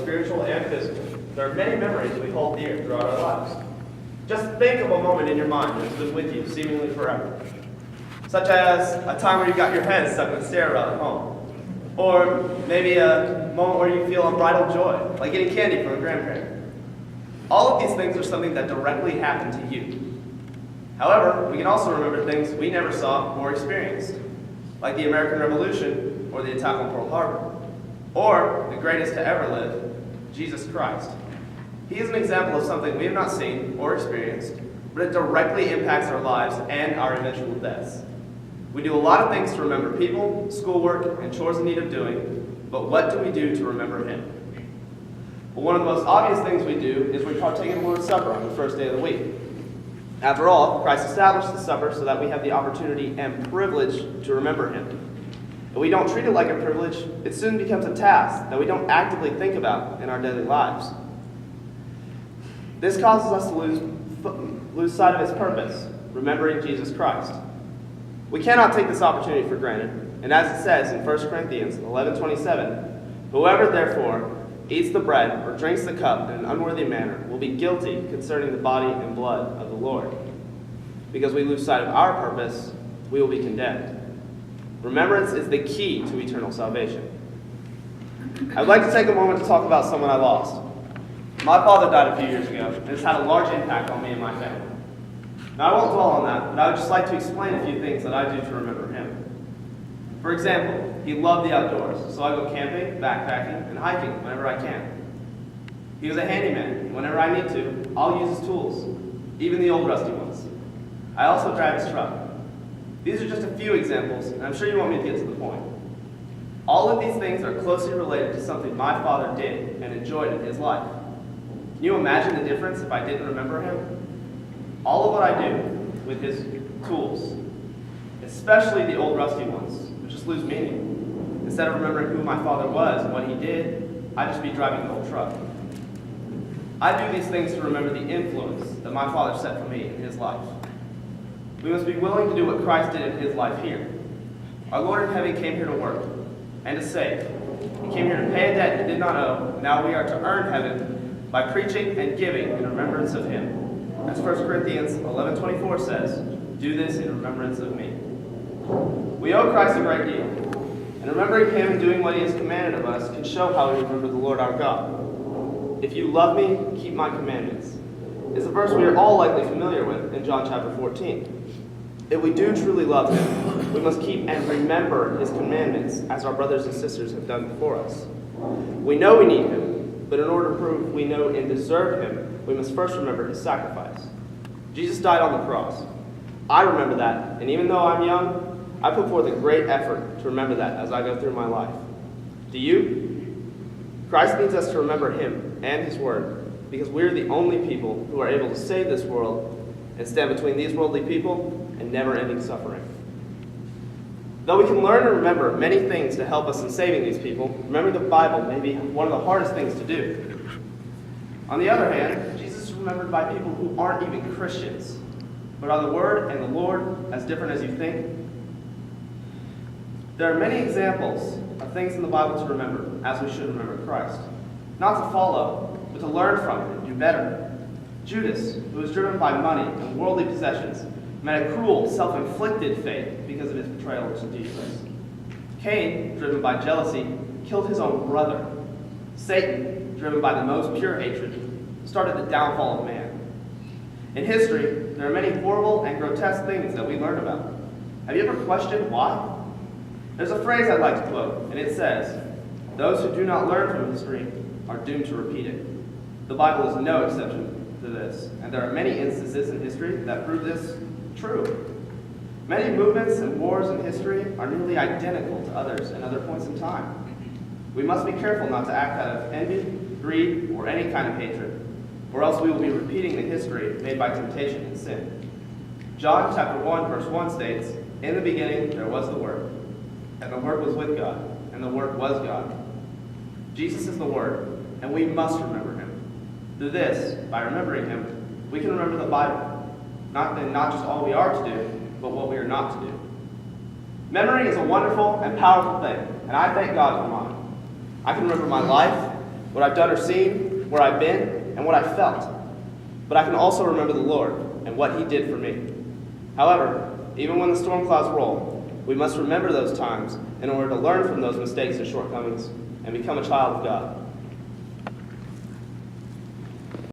spiritual and physical, there are many memories we hold dear throughout our lives. Just think of a moment in your mind that's been with you seemingly forever, such as a time where you got your head stuck in the stair rail at home, or maybe a moment where you feel unbridled joy, like getting candy from a grandparent. All of these things are something that directly happened to you. However, we can also remember things we never saw or experienced, like the American Revolution or the attack on Pearl Harbor, or the greatest to ever live, Jesus Christ. He is an example of something we have not seen or experienced, but it directly impacts our lives and our eventual deaths. We do a lot of things to remember people, schoolwork, and chores in need of doing, but what do we do to remember him? Well, one of the most obvious things we do is we partake in the Lord's Supper on the first day of the week. After all, Christ established the supper so that we have the opportunity and privilege to remember him. If we don't treat it like a privilege, it soon becomes a task that we don't actively think about in our daily lives. This causes us to lose sight of its purpose, remembering Jesus Christ. We cannot take this opportunity for granted, and as it says in 1 Corinthians 11:27, whoever therefore eats the bread or drinks the cup in an unworthy manner will be guilty concerning the body and blood of the Lord. Because we lose sight of our purpose, we will be condemned. Remembrance is the key to eternal salvation. I'd like to take a moment to talk about someone I lost. My father died a few years ago, and it's had a large impact on me and my family. Now, I won't dwell on that, but I would just like to explain a few things that I do to remember him. For example, he loved the outdoors, so I go camping, backpacking, and hiking whenever I can. He was a handyman. Whenever I need to, I'll use his tools, even the old rusty ones. I also drive his truck. These are just a few examples, and I'm sure you want me to get to the point. All of these things are closely related to something my father did and enjoyed in his life. Can you imagine the difference if I didn't remember him? All of what I do with his tools, especially the old rusty ones, would just lose meaning. Instead of remembering who my father was and what he did, I'd just be driving the old truck. I do these things to remember the influence that my father set for me in his life. We must be willing to do what Christ did in his life here. Our Lord in heaven came here to work and to save. He came here to pay a debt he did not owe. Now we are to earn heaven by preaching and giving in remembrance of him. As 1 Corinthians 11:24 says, do this in remembrance of me. We owe Christ a great deal, and remembering him and doing what he has commanded of us can show how we remember the Lord our God. If you love me, keep my commandments. It's a verse we are all likely familiar with in John chapter 14. If we do truly love him, we must keep and remember his commandments, as our brothers and sisters have done before us. We know we need him, but in order to prove we know and deserve him, we must first remember his sacrifice. Jesus died on the cross. I remember that, and even though I'm young, I put forth a great effort to remember that as I go through my life. Do you? Christ needs us to remember him and his word, because we're the only people who are able to save this world and stand between these worldly people and never-ending suffering. Though we can learn and remember many things to help us in saving these people, remembering the Bible may be one of the hardest things to do. On the other hand, Jesus is remembered by people who aren't even Christians. But are the Word and the Lord as different as you think? There are many examples of things in the Bible to remember, as we should remember Christ. Not to follow, but to learn from and do better. Judas, who was driven by money and worldly possessions, met a cruel, self-inflicted fate because of his betrayal of Jesus. Cain, driven by jealousy, killed his own brother. Satan, driven by the most pure hatred, started the downfall of man. In history, there are many horrible and grotesque things that we learn about. Have you ever questioned why? There's a phrase I'd like to quote, and it says, "Those who do not learn from history are doomed to repeat it." The Bible is no exception to this, and there are many instances in history that prove this true. Many movements and wars in history are nearly identical to others at other points in time. We must be careful not to act out of envy, greed, or any kind of hatred, or else we will be repeating the history made by temptation and sin. John chapter 1, verse 1 states, "In the beginning there was the Word, and the Word was with God, and the Word was God." Jesus is the Word, and we must remember him. Through this, by remembering him, we can remember the Bible, not just all we are to do, but what we are not to do. Memory is a wonderful and powerful thing, and I thank God for mine. I can remember my life, what I've done or seen, where I've been, and what I've felt. But I can also remember the Lord and what he did for me. However, even when the storm clouds roll, we must remember those times in order to learn from those mistakes and shortcomings and become a child of God.